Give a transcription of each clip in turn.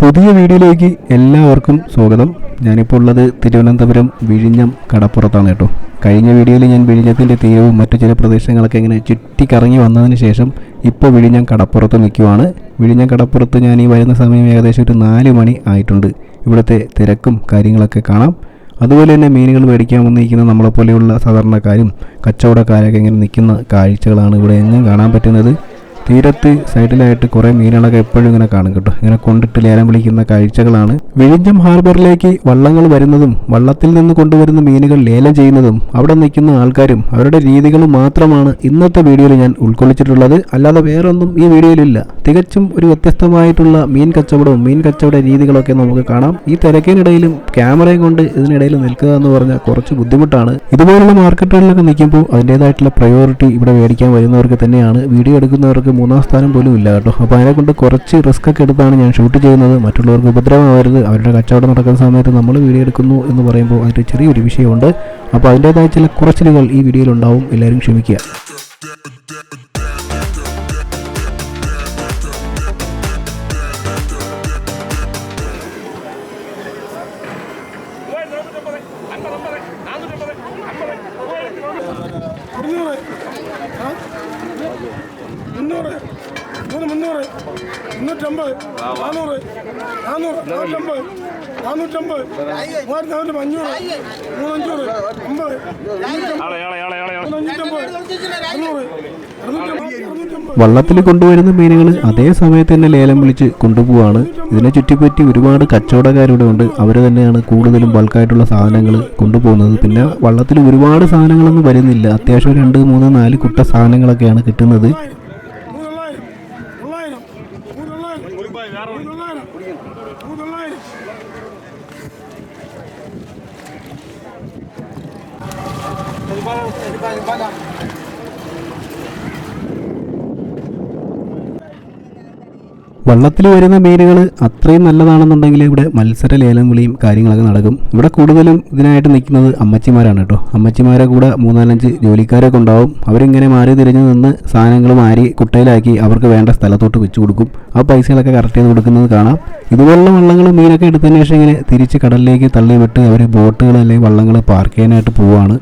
പുതിയ വീഡിയോയിലേക്ക് എല്ലാവർക്കും സ്വാഗതം. ഞാനിപ്പോൾ ഉള്ളത് തിരുവനന്തപുരം വിഴിഞ്ഞം കടപ്പുറത്താണ് കേട്ടോ. കഴിഞ്ഞ വീഡിയോയിൽ ഞാൻ വിഴിഞ്ഞത്തിൻ്റെ തീരവും മറ്റു ചില പ്രദേശങ്ങളൊക്കെ ഇങ്ങനെ ചുറ്റിക്കറങ്ങി വന്നതിന് ശേഷം ഇപ്പോൾ വിഴിഞ്ഞം കടപ്പുറത്ത് നിൽക്കുവാണ്. വിഴിഞ്ഞം കടപ്പുറത്ത് ഞാൻ ഈ വരുന്ന സമയം ഏകദേശം ഒരു 4 മണി ആയിട്ടുണ്ട്. ഇവിടുത്തെ തിരക്കും കാര്യങ്ങളൊക്കെ കാണാം. അതുപോലെ തന്നെ മീനുകൾ മേടിക്കാൻ വന്നിരിക്കുന്ന നമ്മളെപ്പോലെയുള്ള സാധാരണക്കാരും കച്ചവടക്കാരൊക്കെ ഇങ്ങനെ നിൽക്കുന്ന കാഴ്ചകളാണ് ഇവിടെ എങ്ങും കാണാൻ പറ്റുന്നത്. തീരത്ത് സൈഡിലായിട്ട് കുറേ മീനുകളൊക്കെ എപ്പോഴും ഇങ്ങനെ കാണും കേട്ടോ. ഇങ്ങനെ കൊണ്ടിട്ട് ലേലം വിളിക്കുന്ന കാഴ്ചകളാണ്. വിഴിഞ്ഞം ഹാർബറിലേക്ക് വള്ളങ്ങൾ വരുന്നതും വള്ളത്തിൽ നിന്ന് കൊണ്ടുവരുന്ന മീനുകൾ ലേലം ചെയ്യുന്നതും അവിടെ നിൽക്കുന്ന ആൾക്കാരും അവരുടെ രീതികളും മാത്രമാണ് ഇന്നത്തെ വീഡിയോയിൽ ഞാൻ ഉൾക്കൊള്ളിച്ചിട്ടുള്ളത്. അല്ലാതെ വേറൊന്നും ഈ വീഡിയോയിലില്ല. തികച്ചും ഒരു വ്യത്യസ്തമായിട്ടുള്ള മീൻ കച്ചവടവും മീൻ കച്ചവട രീതികളൊക്കെ നമുക്ക് കാണാം. ഈ തിരക്കിനിടയിലും ക്യാമറയും കൊണ്ട് ഇതിനിടയിൽ നിൽക്കുക എന്ന് പറഞ്ഞാൽ കുറച്ച് ബുദ്ധിമുട്ടാണ്. ഇതുപോലുള്ള മാർക്കറ്റുകളിലൊക്കെ നിൽക്കുമ്പോൾ അതിൻ്റേതായിട്ടുള്ള പ്രയോറിറ്റി ഇവിടെ മേടിക്കാൻ വരുന്നവർക്ക് തന്നെയാണ്. വീഡിയോ എടുക്കുന്നവർക്ക് 3-ാം സ്ഥാനം പോലും ഇല്ല കേട്ടോ. അപ്പോൾ അതിനെക്കൊണ്ട് കുറച്ച് റിസ്ക് ഒക്കെ എടുത്താണ് ഞാൻ ഷൂട്ട് ചെയ്യുന്നത്. മറ്റുള്ളവർക്ക് ഉപദ്രവമാവരുത്. അവരുടെ കച്ചവടം നടക്കുന്ന സമയത്ത് നമ്മൾ വീഡിയോ എടുക്കുന്നു എന്ന് പറയുമ്പോൾ അതിൻ്റെ ചെറിയൊരു വിഷയമുണ്ട്. അപ്പോൾ അതിൻ്റേതായ ചില കുറച്ചിലുകൾ ഈ വീഡിയോയിൽ ഉണ്ടാവും. എല്ലാവരും ക്ഷമിക്കുക. വള്ളത്തിൽ കൊണ്ടുവരുന്ന മീനുകൾ അതേ സമയത്ത് തന്നെ ലേലം വിളിച്ച് കൊണ്ടുപോവാണ്. ഇതിനെ ചുറ്റിപ്പറ്റി ഒരുപാട് കച്ചവടക്കാരിവിടെ ഉണ്ട്. അവർ തന്നെയാണ് കൂടുതലും ബൾക്കായിട്ടുള്ള സാധനങ്ങൾ കൊണ്ടുപോകുന്നത്. പിന്നെ വള്ളത്തിൽ ഒരുപാട് സാധനങ്ങളൊന്നും വരുന്നില്ല. അത്യാവശ്യം 2, 3, 4 കുട്ട സാധനങ്ങളൊക്കെയാണ് കിട്ടുന്നത്. വള്ളത്തിൽ വരുന്ന മീനുകൾ അത്രയും നല്ലതാണെന്നുണ്ടെങ്കിൽ ഇവിടെ മത്സര ലേലം വിളിയും കാര്യങ്ങളൊക്കെ നടക്കും. ഇവിടെ കൂടുതലും ഇതിനായിട്ട് നിൽക്കുന്നത് അമ്മച്ചിമാരാണ് കേട്ടോ. അമ്മച്ചിമാരെ കൂടെ 3-4 ജോലിക്കാരൊക്കെ ഉണ്ടാവും. അവരിങ്ങനെ മാറി തിരിഞ്ഞു നിന്ന് സാധനങ്ങൾ മാറി കുട്ടയിലാക്കി അവർക്ക് വേണ്ട സ്ഥലത്തോട്ട് വെച്ച് കൊടുക്കും. ആ പൈസകളൊക്കെ കറക്റ്റ് ചെയ്ത് കൊടുക്കുന്നത് കാണാം. ഇതുപോലുള്ള വള്ളങ്ങൾ മീനൊക്കെ എടുത്തതിന് ശേഷം ഇങ്ങനെ തിരിച്ച് കടലിലേക്ക് തള്ളിവിട്ട് അവർ ബോട്ടുകൾ അല്ലെങ്കിൽ വള്ളങ്ങൾ പാർക്ക് ചെയ്യാനായിട്ട് പോവുകയാണ്.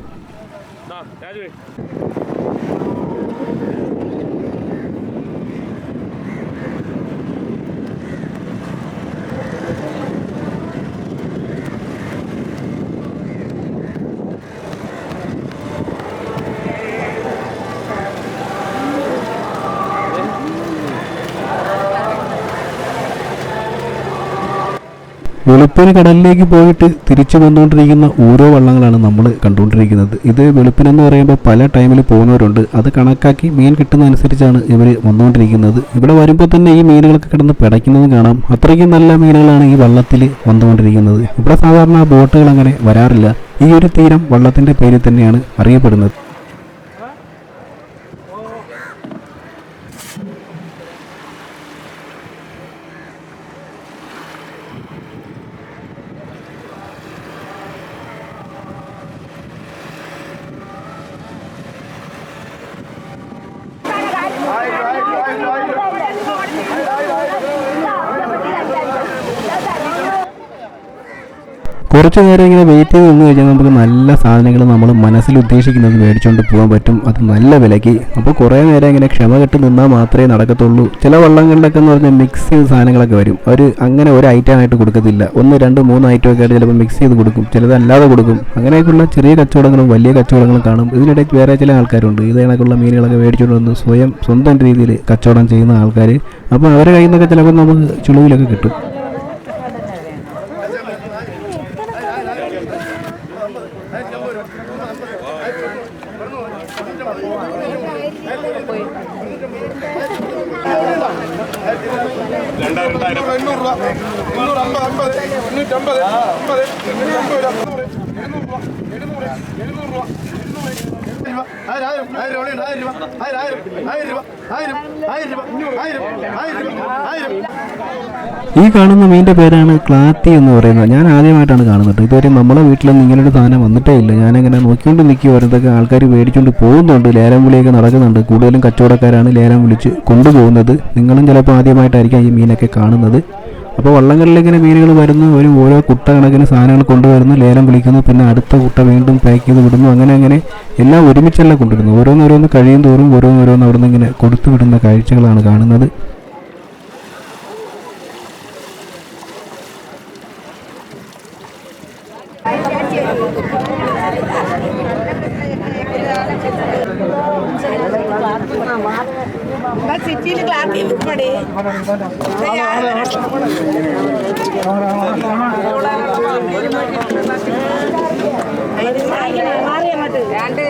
വെളുപ്പിന് കടലിലേക്ക് പോയിട്ട് തിരിച്ചു വന്നുകൊണ്ടിരിക്കുന്ന ഓരോ വള്ളങ്ങളാണ് നമ്മൾ കണ്ടുകൊണ്ടിരിക്കുന്നത്. ഇത് വെളുപ്പിനെന്ന് പറയുമ്പോൾ പല ടൈമിൽ പോകുന്നവരുണ്ട്. അത് കണക്കാക്കി മീൻ കിട്ടുന്ന അനുസരിച്ചാണ് ഇവർ വന്നുകൊണ്ടിരിക്കുന്നത്. ഇവിടെ വരുമ്പോൾ തന്നെ ഈ മീനുകളൊക്കെ കിടന്ന് പിടയ്ക്കുന്നത് കാണാം. അത്രയ്ക്കും നല്ല മീനുകളാണ് ഈ വള്ളത്തിൽ വന്നുകൊണ്ടിരിക്കുന്നത്. ഇവിടെ സാധാരണ ബോട്ടുകൾ അങ്ങനെ വരാറില്ല. ഈ ഒരു തീരം വള്ളത്തിൻ്റെ പേരിൽ തന്നെയാണ് അറിയപ്പെടുന്നത്. കുറച്ച് നേരം ഇങ്ങനെ വെയിറ്റ് ചെയ്ത് നിന്ന് കഴിഞ്ഞാൽ നമുക്ക് നല്ല സാധനങ്ങൾ നമ്മൾ മനസ്സിൽ ഉദ്ദേശിക്കുന്നത് മേടിച്ചുകൊണ്ട് പോകാൻ പറ്റും. അത് നല്ല വിലയ്ക്ക്. അപ്പോൾ കുറേ നേരം ഇങ്ങനെ ക്ഷമ കെട്ട് നിന്നാൽ മാത്രമേ നടക്കത്തുള്ളൂ. ചില വള്ളങ്ങളിലൊക്കെ എന്ന് പറഞ്ഞാൽ മിക്സ് ചെയ്ത സാധനങ്ങളൊക്കെ വരും. അവർ അങ്ങനെ ഒരു ഐറ്റമായിട്ട് കൊടുക്കത്തില്ല. 1, 2, 3 ഐറ്റമൊക്കെ ആയിട്ട് ചിലപ്പോൾ മിക്സ് ചെയ്ത് കൊടുക്കും, ചിലതല്ലാതെ കൊടുക്കും. അങ്ങനെയൊക്കെയുള്ള ചെറിയ കച്ചവടങ്ങളും വലിയ കച്ചവടങ്ങളും കാണും. ഇതിനിടയ്ക്ക് വേറെ ചില ആൾക്കാരുണ്ട് ഇത് കണക്കുള്ള മീനുകളൊക്കെ മേടിച്ചുകൊണ്ട് വന്ന് സ്വന്തം രീതിയിൽ കച്ചവടം ചെയ്യുന്ന ആൾക്കാർ. അപ്പോൾ അവരുടെ കയ്യിൽ നിന്നൊക്കെ ചിലപ്പോൾ നമുക്ക് ചുളിവിലൊക്കെ കിട്ടും. ഈ കാണുന്ന മീനിന്റെ പേരാണ് ക്ലാത്തി എന്ന് പറയുന്നത്. ഞാൻ ആദ്യമായിട്ടാണ് കാണുന്നത്. ഇതുവരെ നമ്മളെ വീട്ടിലൊന്നും ഇങ്ങനൊരു സാധനം വന്നിട്ടേ ഇല്ല. ഞാനിങ്ങനെ നോക്കിക്കൊണ്ട് നിൽക്കുവായിരുന്നതൊക്കെ ആൾക്കാർ മേടിച്ചുകൊണ്ട് പോകുന്നുണ്ട്. ലേലം വിളിയൊക്കെ നടക്കുന്നുണ്ട്. കൂടുതലും കച്ചവടക്കാരാണ് ലേലം വിളിച്ച് കൊണ്ടുപോകുന്നത്. നിങ്ങളും ചിലപ്പോൾ ആദ്യമായിട്ടായിരിക്കും ഈ മീനൊക്കെ കാണുന്നത്. അപ്പോൾ വള്ളങ്ങളിലിങ്ങനെ മീനുകൾ വരുന്നു, ഒരു ഓരോ കുട്ട കണക്കിന് സാധനങ്ങൾ കൊണ്ടുവരുന്നു, ലേലം വിളിക്കുന്നു, പിന്നെ അടുത്ത കുട്ട വീണ്ടും പാക്ക് ചെയ്ത് വിടുന്നു. അങ്ങനെ എല്ലാം ഒരുമിച്ചല്ല കൊണ്ടുവരുന്നു. ഓരോന്നോരോന്ന് കഴിയും തോറും ഓരോന്നോരോന്ന് അവിടെ നിന്ന് ഇങ്ങനെ കൊടുത്തു വിടുന്ന കാഴ്ചകളാണ് കാണുന്നത്. സിറ്റിയിൽ ക്ലാസ്സിൽ പടി മാറിയങ്ങോട്ട് രണ്ട്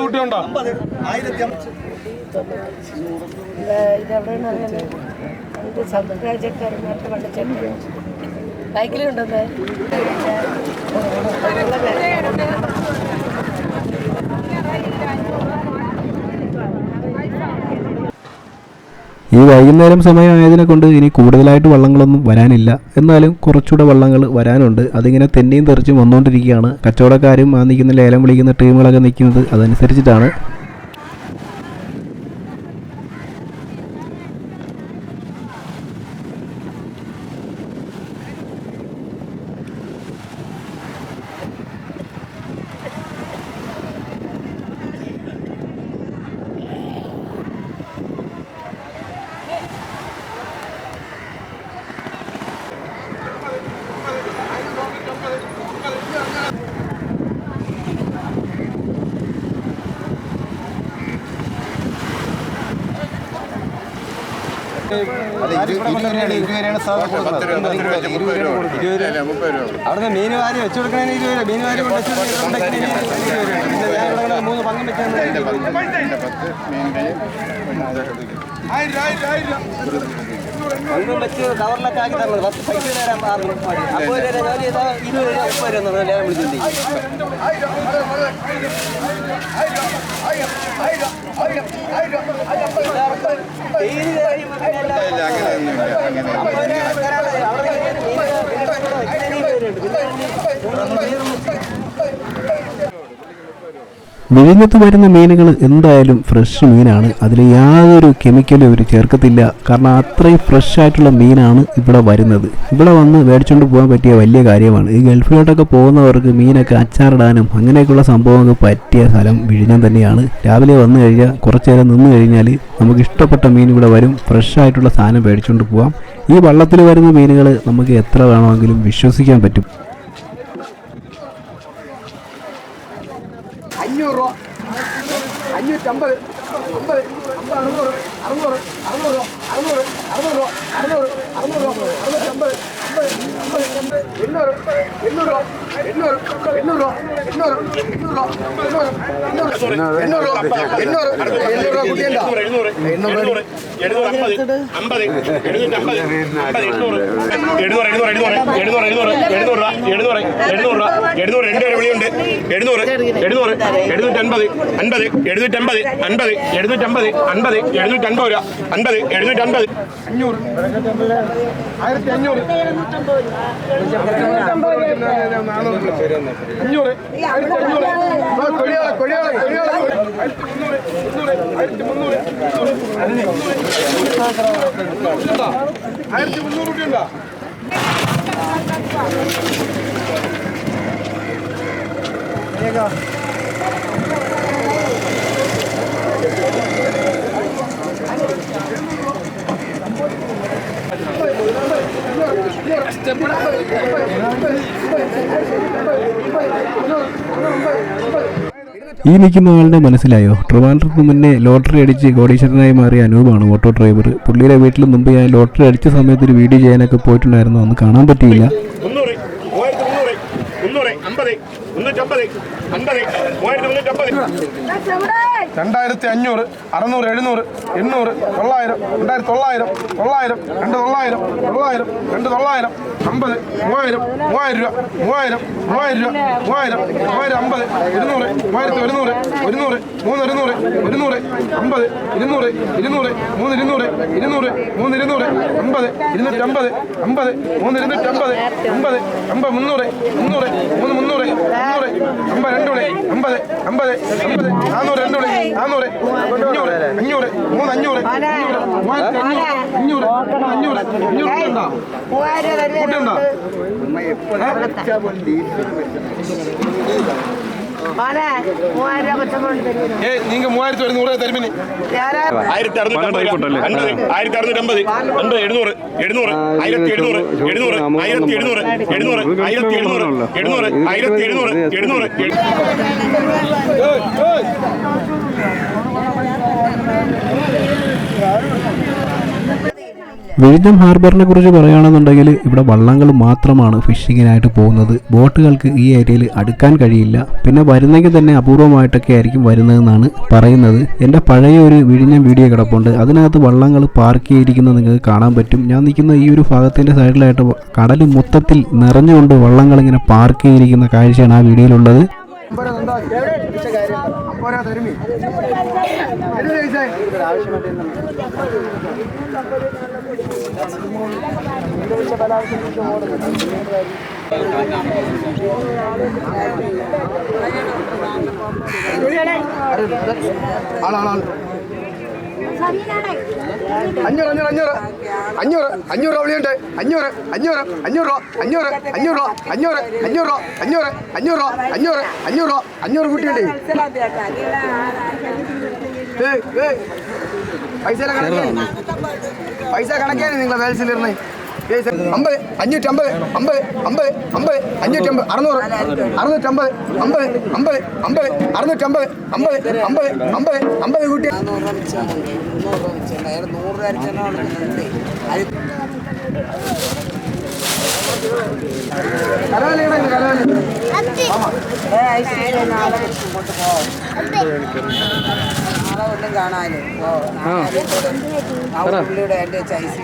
കുട്ടിയുണ്ടോ? ബൈക്കിലുണ്ടോ? ഈ വൈകുന്നേരം സമയമായതിനെ കൊണ്ട് ഇനി കൂടുതലായിട്ട് വള്ളങ്ങളൊന്നും വരാനില്ല. എന്നാലും കുറച്ചുകൂടെ വള്ളങ്ങൾ വരാനുണ്ട്. അതിങ്ങനെ തെന്നിയും തെറിച്ചും വന്നുകൊണ്ടിരിക്കുകയാണ്. കച്ചവടക്കാരും ആ നിൽക്കുന്ന ലേലം വിളിക്കുന്ന ടീമുകളൊക്കെ നിൽക്കുന്നത് അതനുസരിച്ചിട്ടാണ്. അവിടെ മീൻ വാരി വെച്ചു കൊടുക്കണേ 20 രൂപ. മീൻ വാരി കൊണ്ട് മൂന്ന് പങ്കം വെച്ചാൽ ഒന്നും വെച്ച് കവറിലൊക്കെ ആക്കി തന്നത് 10 പൈസ തരാൻ 50 രൂപ ജോലി ചെയ്താൽ 20 രൂപ 30 രൂപ ലേലം വിളിച്ചിട്ടുണ്ട്. വിഴിഞ്ഞത്ത് വരുന്ന മീനുകൾ എന്തായാലും ഫ്രഷ് മീനാണ്. അതിൽ യാതൊരു കെമിക്കലും അവർ ചേർക്കത്തില്ല. കാരണം അത്രയും ഫ്രഷ് ആയിട്ടുള്ള മീനാണ് ഇവിടെ വരുന്നത്. ഇവിടെ വന്ന് മേടിച്ചുകൊണ്ട് പോകാൻ പറ്റിയ വലിയ കാര്യമാണ്. ഈ ഗൾഫിലോട്ടൊക്കെ പോകുന്നവർക്ക് മീനൊക്കെ അച്ചാറിടാനും അങ്ങനെയൊക്കെയുള്ള സംഭവങ്ങൾക്ക് പറ്റിയ സ്ഥലം വിഴിഞ്ഞം തന്നെയാണ്. രാവിലെ വന്നു കഴിഞ്ഞാൽ കുറച്ച് നേരം നിന്ന് കഴിഞ്ഞാൽ നമുക്ക് ഇഷ്ടപ്പെട്ട മീൻ ഇവിടെ വരും. ഫ്രഷ് ആയിട്ടുള്ള സാധനം മേടിച്ചുകൊണ്ട് പോകാം. ഈ വള്ളത്തിൽ വരുന്ന മീനുകൾ നമുക്ക് എത്ര വേണമെങ്കിലും വിശ്വസിക്കാൻ പറ്റും. 500 രൂപ 550 50 60 600 600 600 600 600 600 600 ഈ നിൽക്കുന്ന ആളുടെ മനസ്സിലായോ? ട്രിവാൻഡ്രത്തിന് മുന്നേ ലോട്ടറി അടിച്ച് കോടീശ്വരനായി മാറിയ അനൂപാണ് ഓട്ടോ ഡ്രൈവർ. പുള്ളിയുടെ വീട്ടിൽ മുമ്പ് ഞാൻ ലോട്ടറി അടിച്ച സമയത്ത് ഒരു വീഡിയോ ചെയ്യാനൊക്കെ പോയിട്ടുണ്ടായിരുന്നു, അന്ന് കാണാൻ പറ്റിയില്ല. 2500, 600, 700, 800, 900, 2900, 900, 2900, 900, 2900, 50, 3000, 3000 രൂപ, 3000, 3000 രൂപ, 3000, 3000, 50, 200, 1100, 100, 3 100, 100, 50, 200, 200, 3 200, 200, 3 200, 50, 250, 50, 3 250, 50, 50, 300, 300, 3 300, 300, 50 200, 50, 50, 400, 200, 400, 500, 500, 3 500, 500, 500 ഉണ്ടോ? நீங்க 3100 தருமினி 1650, 700, 1700, 700, 700, 1700, 700, 1700, 700, 1700, 700, 1700, 700. വിഴിഞ്ഞം ഹാർബറിനെ കുറിച്ച് പറയുകയാണെന്നുണ്ടെങ്കിൽ ഇവിടെ വള്ളങ്ങൾ മാത്രമാണ് ഫിഷിങ്ങിനായിട്ട് പോകുന്നത്. ബോട്ടുകൾക്ക് ഈ ഏരിയയിൽ അടുക്കാൻ കഴിയില്ല. പിന്നെ വരുന്നെങ്കിൽ തന്നെ അപൂർവമായിട്ടൊക്കെ ആയിരിക്കും വരുന്നതെന്നാണ് പറയുന്നത്. എൻ്റെ പഴയ ഒരു വിഴിഞ്ഞം വീഡിയോ കിടപ്പുണ്ട്, അതിനകത്ത് വള്ളങ്ങൾ പാർക്ക് ചെയ്തിരിക്കുന്നത് നിങ്ങൾക്ക് കാണാൻ പറ്റും. ഞാൻ നിൽക്കുന്ന ഈ ഒരു ഭാഗത്തിൻ്റെ സൈഡിലായിട്ട് കടൽ മൊത്തത്തിൽ നിറഞ്ഞുകൊണ്ട് വള്ളങ്ങൾ ഇങ്ങനെ പാർക്ക് ചെയ്തിരിക്കുന്ന കാഴ്ചയാണ് ആ വീഡിയോയിലുള്ളത്. അഞ്ഞൂറ് അവളിയുണ്ട്. 500, 500, 500 രൂപ, 500, 500 രൂപ, 500, 500 രൂപ, 500, 500 രൂപ, 500, 500 രൂപ, 500 കൂട്ടിയുണ്ട്. പൈസ കണക്കാണ് നിങ്ങളെ വേൽസിലിരുന്ന് 50, 550, 50, 50, 50, 550, 600, 650, 50, 50, 50, 650, 50, 50, 50, 50 കൂട്ടി. ഒന്നും കാണാനും പുള്ളിയുടെ എൻ്റെ ചൈസ്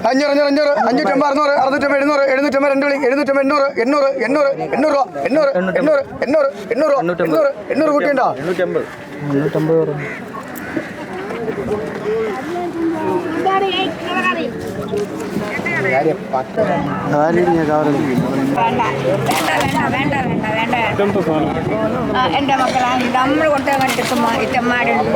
500, 500, 550, 600, 650, 700, 750, 2 750, 800, 800, 800, 800, 800, 800, 800, 800, 800 കൂട്ടിയുണ്ടോ? 850. എന്റെ മക്കളാണ് നമ്മൾ കൊണ്ടുപോകാൻ ഇറ്റന്മാരുണ്ട്.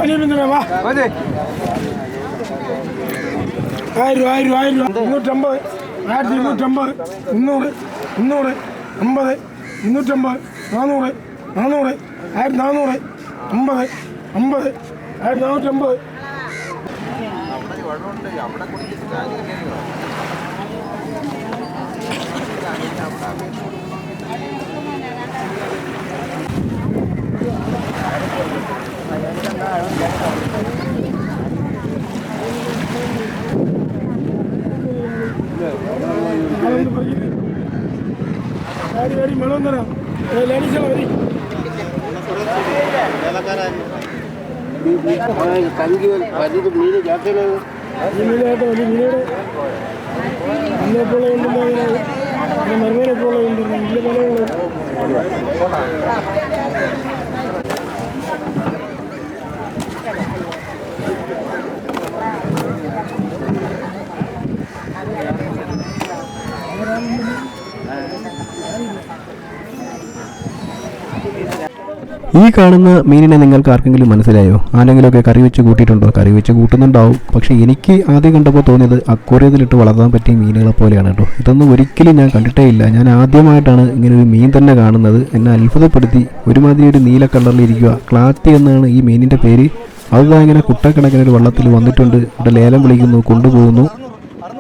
വലിയ പിന്തുണ വാ. 1000 രൂപ, 250, 1250, 300, 300, 50, 250, 400, 400, 1400, 50, 50, 1450. വെള്ളം തരാം. മറുപടി പോലെ ഉണ്ട്. ഈ കാണുന്ന മീനിനെ നിങ്ങൾക്ക് ആർക്കെങ്കിലും മനസ്സിലായോ? ആരെങ്കിലുമൊക്കെ കറി വെച്ച് കൂട്ടിയിട്ടുണ്ടോ? കറി വെച്ച് കൂട്ടുന്നുണ്ടാവും. പക്ഷേ എനിക്ക് ആദ്യം കണ്ടപ്പോൾ തോന്നിയത് അക്വേറിയത്തിലിട്ട് വളർത്താൻ പറ്റിയ മീനുകളെ പോലെയാണ് കേട്ടോ. ഇതൊന്നും ഒരിക്കലും ഞാൻ കണ്ടിട്ടേ ഇല്ല. ഞാൻ ആദ്യമായിട്ടാണ് ഇങ്ങനെ ഒരു മീൻ തന്നെ കാണുന്നത്. എന്നെ അത്ഭുതപ്പെടുത്തി. ഒരുമാതിരി ഒരു നീല കളറിലിരിക്കുക. ക്ലാത്തി എന്നാണ് ഈ മീനിൻ്റെ പേര്. അത് ഇങ്ങനെ കുട്ടക്കണക്കിന് ഒരു വള്ളത്തിൽ വന്നിട്ടുണ്ട്. ഇവിടെ ലേലം വിളിക്കുന്നു, കൊണ്ടുപോകുന്നു.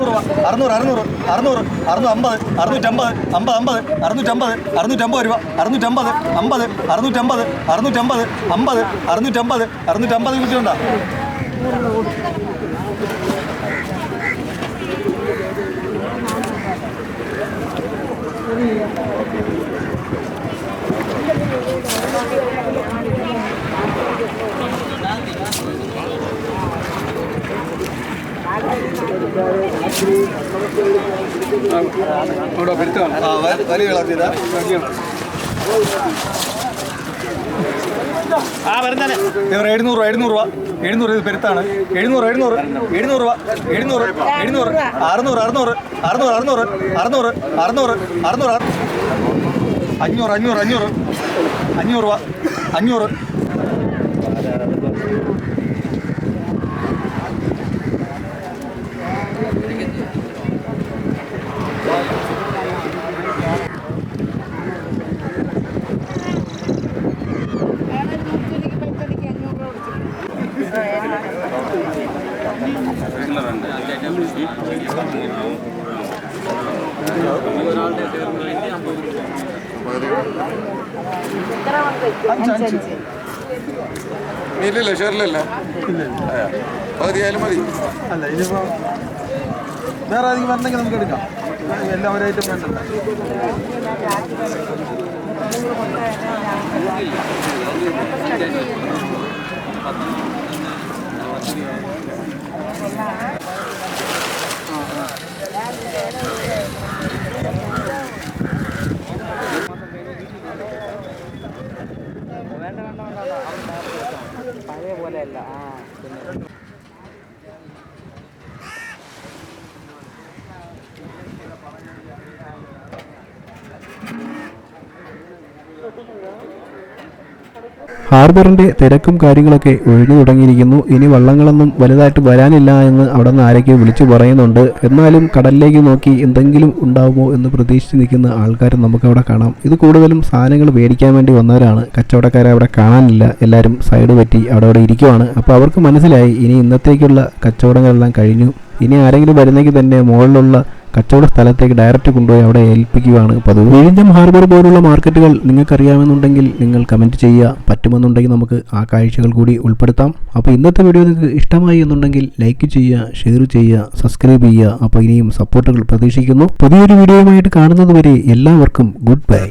600 600 600 650 650 50 650 650 രൂപ 650 50 650 650 50 650 650 കിട്ടിയുണ്ടോ? വലിയ കളത്തിയതാ ആ വരുന്നേ 700 രൂപ 700 ഇത് പെരുത്താണ് 700 700 700 രൂപ 700 700 600 600 600 600 600 600 500 500 500 രൂപ 500 ഇല്ലല്ല ഷെയറിലല്ല പകുതിയായാലും മതി. അല്ല ഇനിയിപ്പോൾ വേറെ ആരെങ്കിലും വരണമെങ്കിൽ നമുക്ക് എടുക്കാം. എല്ലാവരായിട്ടും വേണ്ടല്ല. പഴയ പോലെയല്ല. ഹാർബറിൻ്റെ തിരക്കും കാര്യങ്ങളൊക്കെ ഒഴിഞ്ഞു തുടങ്ങിയിരിക്കുന്നു. ഇനി വള്ളങ്ങളൊന്നും വലുതായിട്ട് വരാനില്ല എന്ന് അവിടെ നിന്ന് ആരൊക്കെ വിളിച്ചു പറയുന്നുണ്ട്. എന്നാലും കടലിലേക്ക് നോക്കി എന്തെങ്കിലും ഉണ്ടാവുമോ എന്ന് പ്രതീക്ഷിച്ച് നിൽക്കുന്ന ആൾക്കാരും നമുക്കവിടെ കാണാം. ഇത് കൂടുതലും സാധനങ്ങൾ മേടിക്കാൻ വേണ്ടി വന്നവരാണ്. കച്ചവടക്കാരെ അവിടെ കാണാനില്ല. എല്ലാവരും സൈഡ് പറ്റി അവിടെ ഇരിക്കുവാണ്. അപ്പോൾ അവർക്ക് മനസ്സിലായി ഇനി ഇന്നത്തേക്കുള്ള കച്ചവടങ്ങളെല്ലാം കഴിഞ്ഞു. ഇനി ആരെങ്കിലും വരുന്നെങ്കിൽ തന്നെ മുകളിലുള്ള കച്ചവട സ്ഥലത്തേക്ക് ഡയറക്റ്റ് കൊണ്ടുപോയി അവിടെ ഏൽപ്പിക്കുകയാണ് പതിവ്. വിഴിഞ്ഞം ഹാർബർ പോലുള്ള മാർക്കറ്റുകൾ നിങ്ങൾക്കറിയാമെന്നുണ്ടെങ്കിൽ നിങ്ങൾ കമൻറ്റ് ചെയ്യുക. പറ്റുമെന്നുണ്ടെങ്കിൽ നമുക്ക് ആ കാഴ്ചകൾ കൂടി ഉൾപ്പെടുത്താം. അപ്പോൾ ഇന്നത്തെ വീഡിയോ നിങ്ങൾക്ക് ഇഷ്ടമായി എന്നുണ്ടെങ്കിൽ ലൈക്ക് ചെയ്യുക, ഷെയർ ചെയ്യുക, സബ്സ്ക്രൈബ് ചെയ്യുക. അപ്പോൾ ഇനിയും സപ്പോർട്ടുകൾ പ്രതീക്ഷിക്കുന്നു. പുതിയൊരു വീഡിയോയുമായിട്ട് കാണുന്നത് വരെ എല്ലാവർക്കും ഗുഡ് ബൈ.